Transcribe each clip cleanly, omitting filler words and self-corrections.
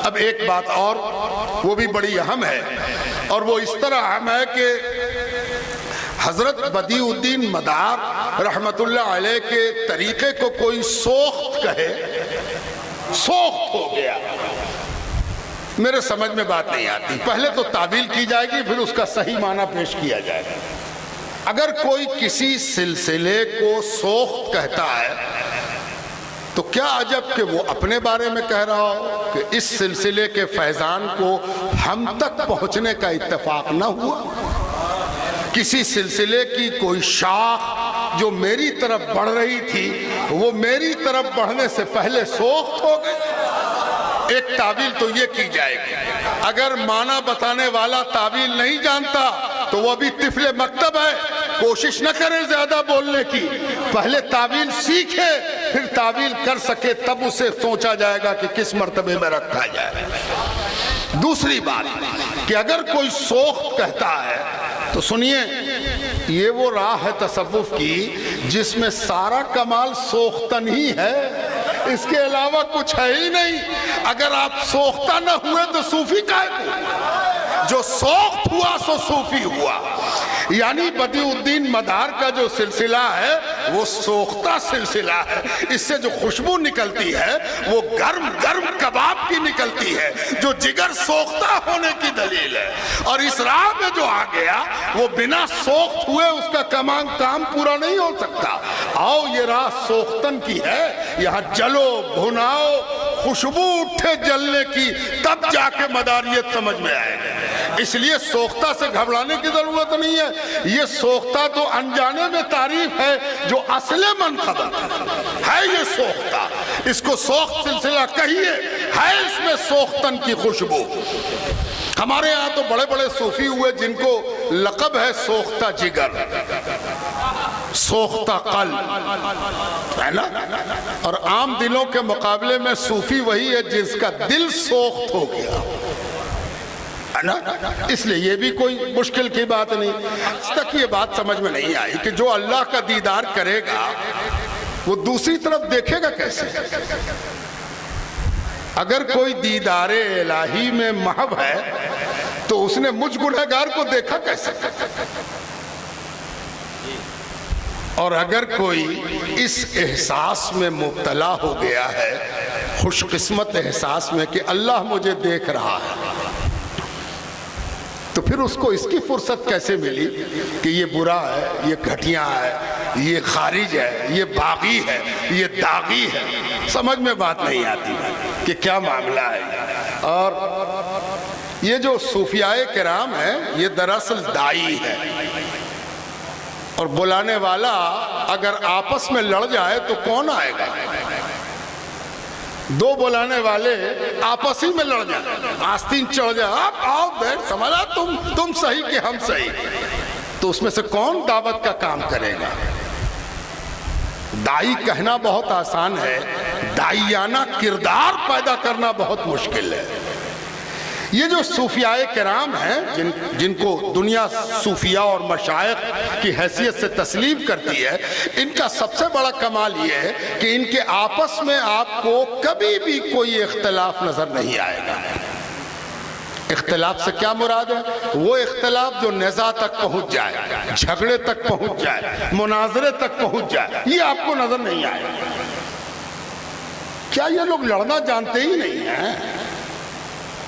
اب ایک بات اور وہ بھی بڑی اہم ہے، اور وہ اس طرح اہم ہے کہ حضرت بدیع الدین مدار رحمت اللہ علیہ کے طریقے کو کوئی سوخت کہے، سوخت ہو گیا، میرے سمجھ میں بات نہیں آتی۔ پہلے تو تعویل کی جائے گی، پھر اس کا صحیح معنی پیش کیا جائے گا۔ اگر کوئی کسی سلسلے کو سوخت کہتا ہے تو کیا عجب کہ وہ اپنے بارے میں کہہ رہا ہو کہ اس سلسلے کے فیضان کو ہم تک پہنچنے کا اتفاق نہ ہوا، کسی سلسلے کی کوئی شاخ جو میری طرف بڑھ رہی تھی وہ میری طرف بڑھنے سے پہلے سوخت ہو گئی۔ ایک تعویل تو یہ کی جائے گی۔ اگر معنی بتانے والا تعویل نہیں جانتا تو وہ ابھی طفل مکتب ہے، کوشش نہ کرے زیادہ بولنے کی، پہلے تعویل سیکھے، پھر تعویل کر سکے، تب اسے سوچا جائے گا کہ کس مرتبے میں رکھا جائے۔ دوسری بات کہ اگر کوئی سوخت کہتا ہے تو سنیے، یہ وہ راہ ہے تصوف کی جس میں سارا کمال سوختن ہی ہے، اس کے علاوہ کچھ ہے ہی نہیں۔ اگر آپ سوختہ نہ ہوئے تو صوفی کائے کو؟ جو سوخت ہوا سو صوفی ہوا۔ یعنی بدیع الدین مدار کا جو سلسلہ ہے وہ سوختہ سلسلہ ہے، اس سے جو خوشبو نکلتی ہے وہ گرم گرم کباب کی نکلتی ہے، جو جگر سوختہ ہونے کی دلیل ہے۔ اور اس راہ میں جو آ گیا وہ بنا سوخت ہوئے اس کا کام پورا نہیں ہو سکتا۔ آؤ یہ راہ سوختن کی ہے، یہاں جلو بھناؤ، خوشبو اٹھے جلنے کی، تب جا کے مداریت سمجھ میں آئے گا۔ اس لیے سوختہ سے گھبرانے کی ضرورت نہیں ہے، یہ سوختہ تو انجانے میں تعریف ہے، جو اصل منقبت ہے یہ سوختہ، اس کو سوخت سلسلہ کہیے، ہے اس میں سوختن کی خوشبو۔ ہمارے یہاں تو بڑے بڑے صوفی ہوئے جن کو لقب ہے سوختہ جگر، سوختہ قلب، ہے نا؟ اور عام دلوں کے مقابلے میں صوفی وہی ہے جس کا دل سوخت ہو گیا، ہے نا؟ اس لیے یہ بھی کوئی مشکل کی بات نہیں۔ آج تک یہ بات سمجھ میں نہیں آئی کہ جو اللہ کا دیدار کرے گا وہ دوسری طرف دیکھے گا کیسے؟ اگر کوئی دیدار الہی میں محو ہے تو اس نے مجھ گنہگار کو دیکھا کیسے؟ اور اگر کوئی اس احساس میں مبتلا ہو گیا ہے، خوش قسمت احساس میں کہ اللہ مجھے دیکھ رہا ہے، تو پھر اس کو اس کی فرصت کیسے ملی کہ یہ برا ہے، یہ گھٹیا ہے، یہ خارج ہے، یہ باغی ہے، یہ داغی ہے؟ سمجھ میں بات نہیں آتی کہ کیا معاملہ ہے۔ اور یہ جو صوفیاء کرام ہیں یہ دراصل دائی ہے، اور بلانے والا اگر آپس میں لڑ جائے تو کون آئے گا؟ دو بلانے والے آپس ہی میں لڑ جائیں، آستین چڑھ جائے، آپ آؤ بیٹھ، سمجھا تم صحیح کہ ہم صحیح، تو اس میں سے کون دعوت کا کام کرے گا؟ دائی کہنا بہت آسان ہے، دائیانہ کردار پیدا کرنا بہت مشکل ہے۔ یہ جو صوفیاء کرام ہیں جن کو دنیا صوفیاء اور مشائخ کی حیثیت سے تسلیم کرتی ہے، ان کا سب سے بڑا کمال یہ ہے کہ ان کے آپس میں آپ کو کبھی بھی کوئی اختلاف نظر نہیں آئے گا۔ اختلاف سے کیا مراد ہے؟ وہ اختلاف جو نزاع تک پہنچ جائے، جھگڑے تک پہنچ جائے، مناظرے تک پہنچ جائے، یہ آپ کو نظر نہیں آئے گا۔ کیا یہ لوگ لڑنا جانتے ہی نہیں ہیں؟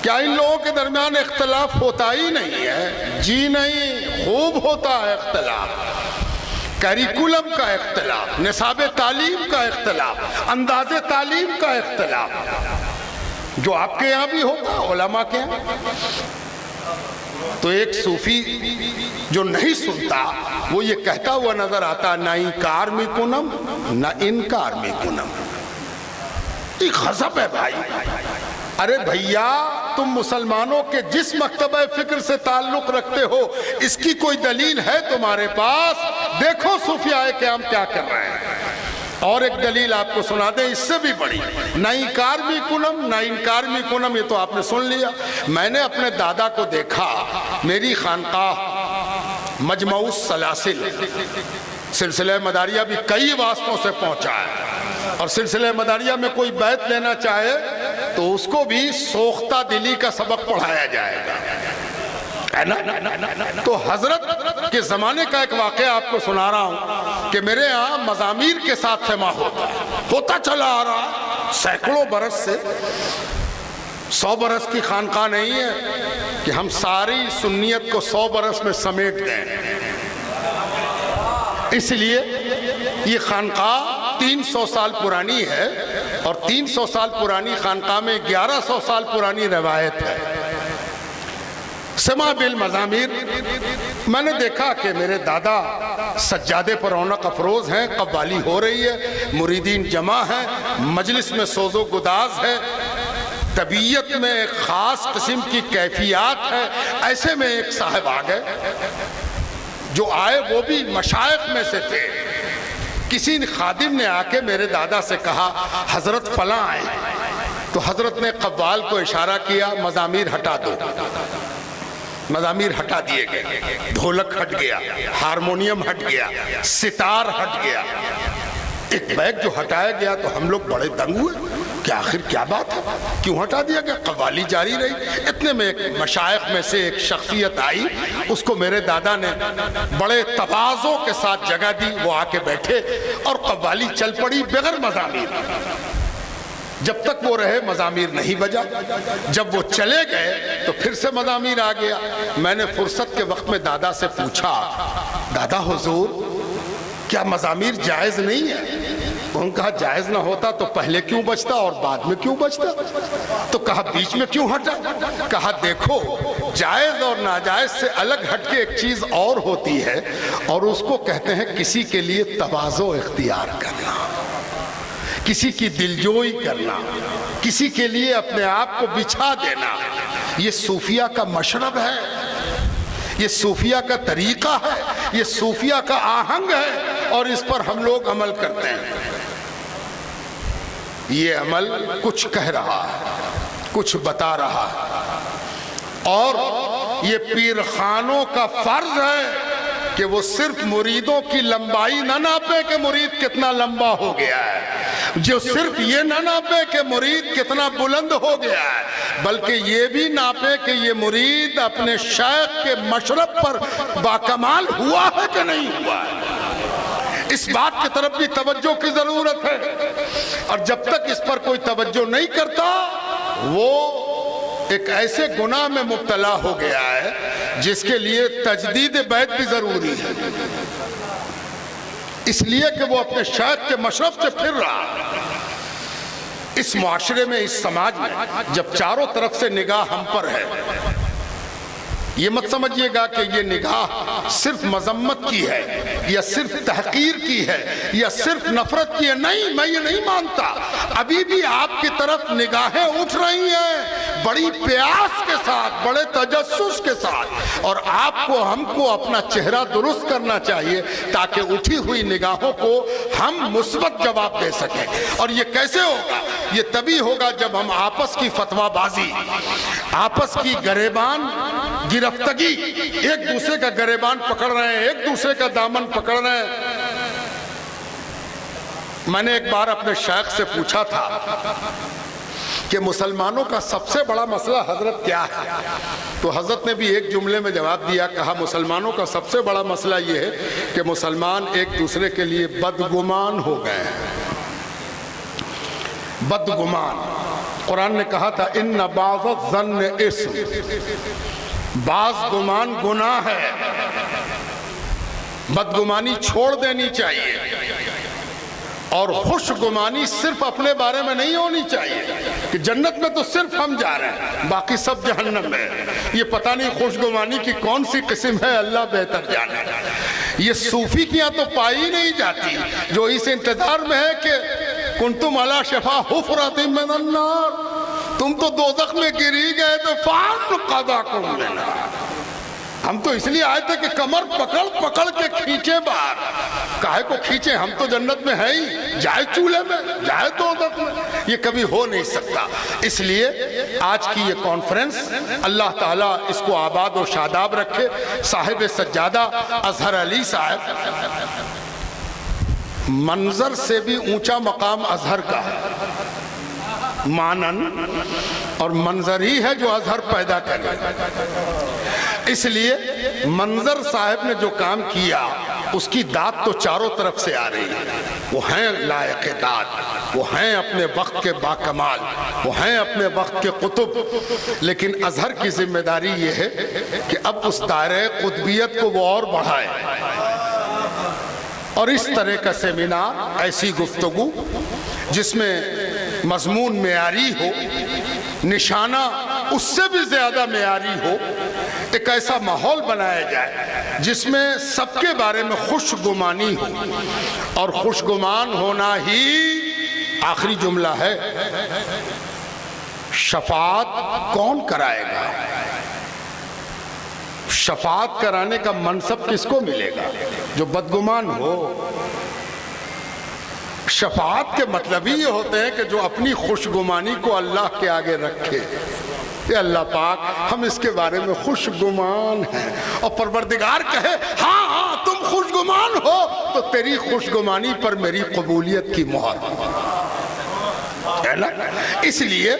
کیا ان لوگوں کے درمیان اختلاف ہوتا ہی نہیں ہے؟ جی نہیں، خوب ہوتا ہے اختلاف، کریکولم کا اختلاف، نصاب تعلیم کا اختلاف، انداز تعلیم کا اختلاف، جو آپ کے یہاں بھی ہوتا، علماء کے یہاں۔ تو ایک صوفی جو نہیں سنتا وہ یہ کہتا ہوا نظر آتا، نہ انکار میں کنم نہ انکار میں کنم۔ یہ غضب ہے بھائی۔ ارے بھیا، تم مسلمانوں کے جس مکتبہ فکر سے تعلق رکھتے ہو اس کی کوئی دلیل ہے تمہارے پاس؟ دیکھو صوفیاء کرام کیا کر رہے ہیں۔ اور ایک دلیل آپ کو سنا دیں اس سے بھی بڑی، نہ انکار بھی کنم نہ انکار بھی کنم، یہ تو آپ نے سن لیا۔ میں نے اپنے دادا کو دیکھا، میری خانقاہ مجمع السلاسل سلسلہ مداریہ بھی کئی واسطوں سے پہنچا ہے، اور سلسلہ مداریہ میں کوئی بیعت لینا چاہے تو اس کو بھی سوختہ دلی کا سبق پڑھایا جائے گا، ہے نا؟ تو حضرت کے زمانے کا ایک واقعہ آپ کو سنا رہا ہوں کہ میرے ہاں مزامیر کے ساتھ سما ہوتا چلا آ رہا سینکڑوں برس سے۔ 100 برس کی خانقاہ نہیں ہے کہ ہم ساری سنیت کو 100 برس میں سمیٹ دیں، اس لیے یہ خانقاہ 300 سال پرانی ہے، اور 300 سال پرانی خانقاہ میں 1100 سال پرانی روایت ہے۔ سما بالمزامیر، میں نے دیکھا کہ میرے دادا سجادے پر رونق افروز ہیں، قوالی ہو رہی ہے، مریدین جمع ہیں، مجلس میں سوز و گداز ہے، طبیعت میں ایک خاص قسم کی کیفیات ہے۔ ایسے میں ایک صاحب آ گئے، جو آئے وہ بھی مشائخ میں سے تھے۔ کسی خادم نے آ کے میرے دادا سے کہا حضرت فلاں آئے، تو حضرت نے قوال کو اشارہ کیا مزامیر ہٹا دو۔ مزامیر ہٹا دیے گئے، ڈھولک ہٹ گیا، ہارمونیم ہٹ گیا، ستار ہٹ گیا۔ ایک بیگ جو ہٹایا گیا تو ہم لوگ بڑے دنگ ہوئے کہ آخر کیا بات ہے، کیوں ہٹا دیا گیا؟ قوالی جاری رہی۔ اتنے میں ایک مشائخ میں سے ایک شخصیت آئی، اس کو میرے دادا نے بڑے تواضع کے ساتھ جگہ دی، وہ آ کے بیٹھے اور قوالی چل پڑی بغیر مزامیر۔ جب تک وہ رہے مزامیر نہیں بجا، جب وہ چلے گئے تو پھر سے مزامیر آ گیا۔ میں نے فرصت کے وقت میں دادا سے پوچھا، دادا حضور کیا مزامیر جائز نہیں ہے؟ انہوں نے کہا جائز نہ ہوتا تو پہلے کیوں بجتا اور بعد میں کیوں بجتا؟ تو کہا بیچ میں کیوں ہٹا؟ کہا دیکھو، جائز اور ناجائز سے الگ ہٹ کے ایک چیز اور ہوتی ہے، اور اس کو کہتے ہیں کسی کے لیے تواضع اختیار کرنا، کسی کی دلجوئی کرنا، کسی کے لیے اپنے آپ کو بچھا دینا۔ یہ صوفیہ کا مشرب ہے، یہ صوفیہ کا طریقہ ہے، یہ صوفیہ کا آہنگ ہے، اور اس پر ہم لوگ عمل کرتے ہیں۔ یہ عمل کچھ کہہ رہا ہے، کچھ بتا رہا ہے، اور یہ پیر خانوں کا فرض ہے کہ وہ صرف مریدوں کی لمبائی نہ ناپے کہ مرید کتنا لمبا ہو گیا ہے، جو صرف یہ نہ ناپے کہ مرید کتنا بلند ہو گیا ہے، بلکہ یہ بھی ناپے کہ یہ مرید اپنے شیخ کے مشرب پر باکمال ہوا ہے کہ نہیں ہوا ہے۔ اس بات کی طرف بھی توجہ کی ضرورت ہے، اور جب تک اس پر کوئی توجہ نہیں کرتا وہ ایک ایسے گناہ میں مبتلا ہو گیا ہے جس کے لیے تجدید بیت بھی ضروری ہے، اس لیے کہ وہ اپنے شیخ کے مشرب سے پھر رہا۔ اس معاشرے میں، اس سماج میں جب چاروں طرف سے نگاہ ہم پر ہے، یہ مت سمجھیے گا کہ یہ نگاہ صرف مذمت کی ہے یا صرف تحقیر کی ہے یا صرف نفرت کی ہے۔ نہیں، میں یہ نہیں مانتا۔ ابھی بھی آپ کی طرف نگاہیں اٹھ رہی ہیں بڑی پیاس کے ساتھ، بڑے تجسس کے ساتھ، اور آپ کو ہم کو اپنا چہرہ درست کرنا چاہیے تاکہ اٹھی ہوئی نگاہوں کو ہم مثبت جواب دے سکیں۔ اور یہ کیسے ہوگا؟ یہ تبھی ہوگا جب ہم آپس کی فتویٰ بازی، آپس کی گریبان گرفتگی، ایک دوسرے کا گریبان پکڑ رہے ہیں، ایک دوسرے کا دامن پکڑ رہے ہیں۔ میں نے ایک بار اپنے شیخ سے پوچھا تھا کہ مسلمانوں کا سب سے بڑا مسئلہ حضرت کیا ہے؟ تو حضرت نے بھی ایک جملے میں جواب دیا، کہا مسلمانوں کا سب سے بڑا مسئلہ یہ ہے کہ مسلمان ایک دوسرے کے لیے بدگمان ہو گئے ہیں۔ بدگمان، قرآن نے کہا تھا ان بعض الظن اسم، بعض گمان گناہ ہے، بدگمانی چھوڑ دینی چاہیے، اور خوش گمانی صرف اپنے بارے میں نہیں ہونی چاہیے کہ جنت میں تو صرف ہم جا رہے ہیں باقی سب جہنم میں۔ یہ پتہ نہیں خوش گمانی کی کون سی قسم ہے، اللہ بہتر جانے۔ یہ صوفی کیا تو پائی نہیں جاتی، جو اس انتظار میں ہے کہ کنتم علی شفا حفرۃ من النار، تم تو دوزخ میں گری گئے تو فانقذکم منہا۔ ہم تو اس لیے آئے تھے کہ کمر پکڑ پکڑ کے کھینچے باہر۔ کاہے کو کھینچے؟ ہم تو جنت میں ہے ہی، جائے چولہے میں، جائے دوزخ میں، یہ کبھی ہو نہیں سکتا۔ اس لیے آج کی یہ کانفرنس اللہ تعالیٰ اس کو آباد و شاداب رکھے۔ صاحب سجادہ اظہر علی صاحب، منظر سے بھی اونچا مقام اظہر کا ہے، مانن اور منظر ہی ہے جو اظہر پیدا کرے. اس لیے منظر صاحب نے جو کام کیا اس کی داد تو چاروں طرف سے آ رہی ہے. وہ ہیں لائق داد, وہ ہیں اپنے وقت کے باکمال, وہ ہیں اپنے وقت کے قطب. لیکن اظہر کی ذمہ داری یہ ہے کہ اب اس دائرہ قطبیت کو وہ اور بڑھائے, اور اس طرح کا سیمینار, ایسی گفتگو جس میں مضمون معیاری ہو, نشانہ اس سے بھی زیادہ معیاری ہو, ایک ایسا ماحول بنایا جائے جس میں سب کے بارے میں خوش گمانی ہو. اور خوش گمان ہونا ہی آخری جملہ ہے. شفاعت کون کرائے گا؟ شفاعت کرانے کا منصب کس کو ملے گا؟ جو بدگمان ہو. شفاعت کے مطلب ہی یہ ہوتے ہیں کہ جو اپنی خوش گمانی کو اللہ کے آگے رکھے کہ اللہ پاک ہم اس کے بارے میں خوش گمان ہیں, اور پروردگار کہے ہاں ہاں تم خوش گمان ہو تو تیری خوش گمانی پر میری قبولیت کی مہر ہے نا. اس لیے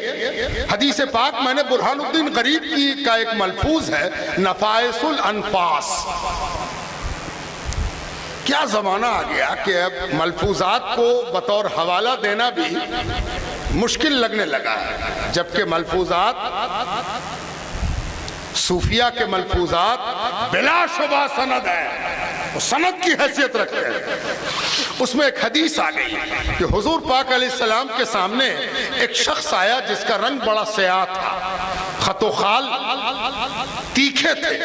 حدیث پاک میں نے برہان الدین غریب کا ایک ملفوظ ہے, نفائس الانفاس. کیا زمانہ آ گیا کہ اب ملفوظات کو بطور حوالہ دینا بھی مشکل لگنے لگا ہے, جبکہ ملفوظات, صوفیہ کے ملفوظات بلا شبہ سند ہے, وہ سند کی حیثیت رکھتے ہیں. اس میں ایک حدیث آ گئی کہ حضور پاک علیہ السلام کے سامنے ایک شخص آیا جس کا رنگ بڑا سیاہ تھا, خط و خال تیکھے تھے,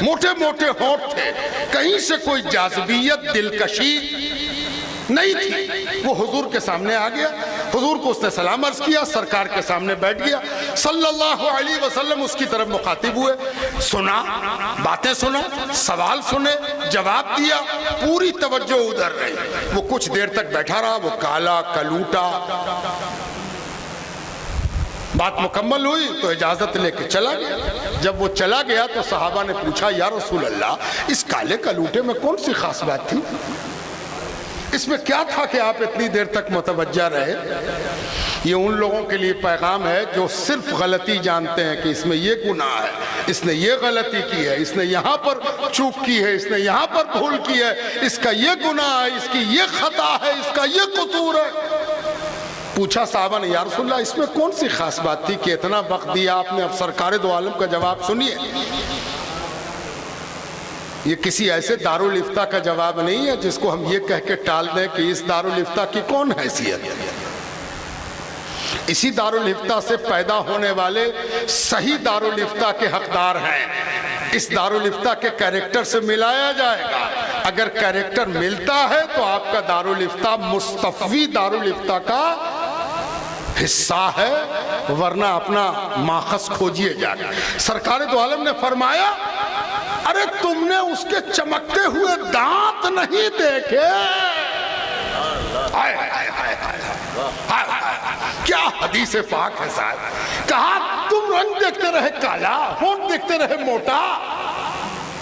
موٹے موٹے ہونٹ تھے, کہیں سے کوئی جاذبیت دلکشی نہیں تھی. وہ حضور کے سامنے آ گیا, حضور کو اس نے سلام عرض کیا, سرکار کے سامنے بیٹھ گیا, صلی اللہ علیہ وسلم اس کی طرف مخاطب ہوئے, سنا, باتیں سنا, سوال سنے, جواب دیا, پوری توجہ ادھر رہی. وہ کچھ دیر تک بیٹھا رہا, وہ کالا کلوٹا. بات مکمل ہوئی تو اجازت لے کے چلا گیا. جب وہ چلا گیا تو صحابہ نے پوچھا, یا رسول اللہ, اس کالے کلوٹے میں کون سی خاص بات تھی؟ اس میں کیا تھا کہ آپ اتنی دیر تک متوجہ رہے؟ یہ ان لوگوں کے لیے پیغام ہے جو صرف غلطی جانتے ہیں کہ اس میں یہ گناہ ہے, اس نے یہ غلطی کی ہے, اس نے یہاں پر چوک کی ہے, اس نے یہاں پر بھول کی ہے, اس کا یہ گناہ ہے, اس کی یہ خطا ہے, اس کا یہ قصور ہے. پوچھا صحابہ نے, یا رسول اللہ اس میں کون سی خاص بات تھی کہ اتنا وقت دیا آپ نے؟ اب سرکار دو عالم کا جواب سنیے. یہ کسی ایسے دارالفتہ کا جواب نہیں ہے جس کو ہم یہ کہہ کے ٹال دیں کہ اس دارالفتہ کی کون حیثیت ہے. اسی دارالفتہ سے پیدا ہونے والے صحیح دارالفتہ کے حقدار ہیں. اس دارالفتہ کے کریکٹر سے ملایا جائے گا. اگر کریکٹر ملتا ہے تو آپ کا دارالفتہ مستفوی دارالفتہ کا حصہ ہے, ورنہ اپنا ماخذ کھوجیے جا کے. سرکار دو عالم نے فرمایا, ارے تم نے اس کے چمکتے ہوئے دانت نہیں دیکھے؟ کیا حدیث پاک ہے صاحب. کہا تم رنگ دیکھتے رہے کالا, ہونٹ دیکھتے رہے موٹا,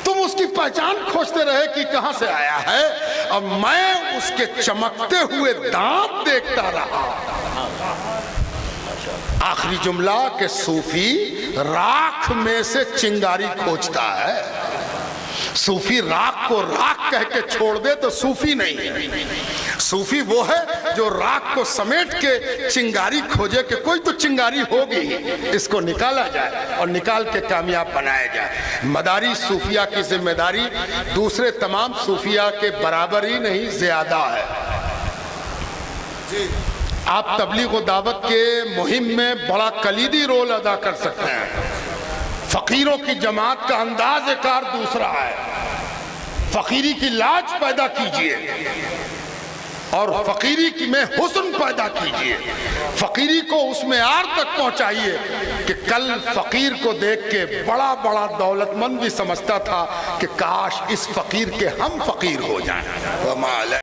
تم اس کی پہچان کھوجتے رہے کہ کہاں سے آیا ہے, اور میں اس کے چمکتے ہوئے دانت دیکھتا رہا. آخری جملہ کہ صوفی راکھ میں سے چنگاری کھوجتا ہے. صوفی راکھ کو راکھ کہہ کے چھوڑ دے تو صوفی نہیں ہے. صوفی وہ ہے جو راکھ کو سمیٹ کے چنگاری کھوجے کہ کوئی تو چنگاری ہوگی, اس کو نکالا جائے اور نکال کے کامیاب بنایا جائے. مداری صوفیہ کی ذمہ داری دوسرے تمام صوفیہ کے برابر ہی نہیں, زیادہ ہے. آپ تبلیغ و دعوت کے مہم میں بڑا کلیدی رول ادا کر سکتے ہیں. فقیروں کی جماعت کا انداز کار دوسرا ہے. فقیری کی لاج پیدا کیجئے اور فقیری میں حسن پیدا کیجئے. فقیری کو اس معیار تک پہنچائیے کہ کل فقیر کو دیکھ کے بڑا بڑا دولت مند بھی سمجھتا تھا کہ کاش اس فقیر کے ہم فقیر ہو جائیں.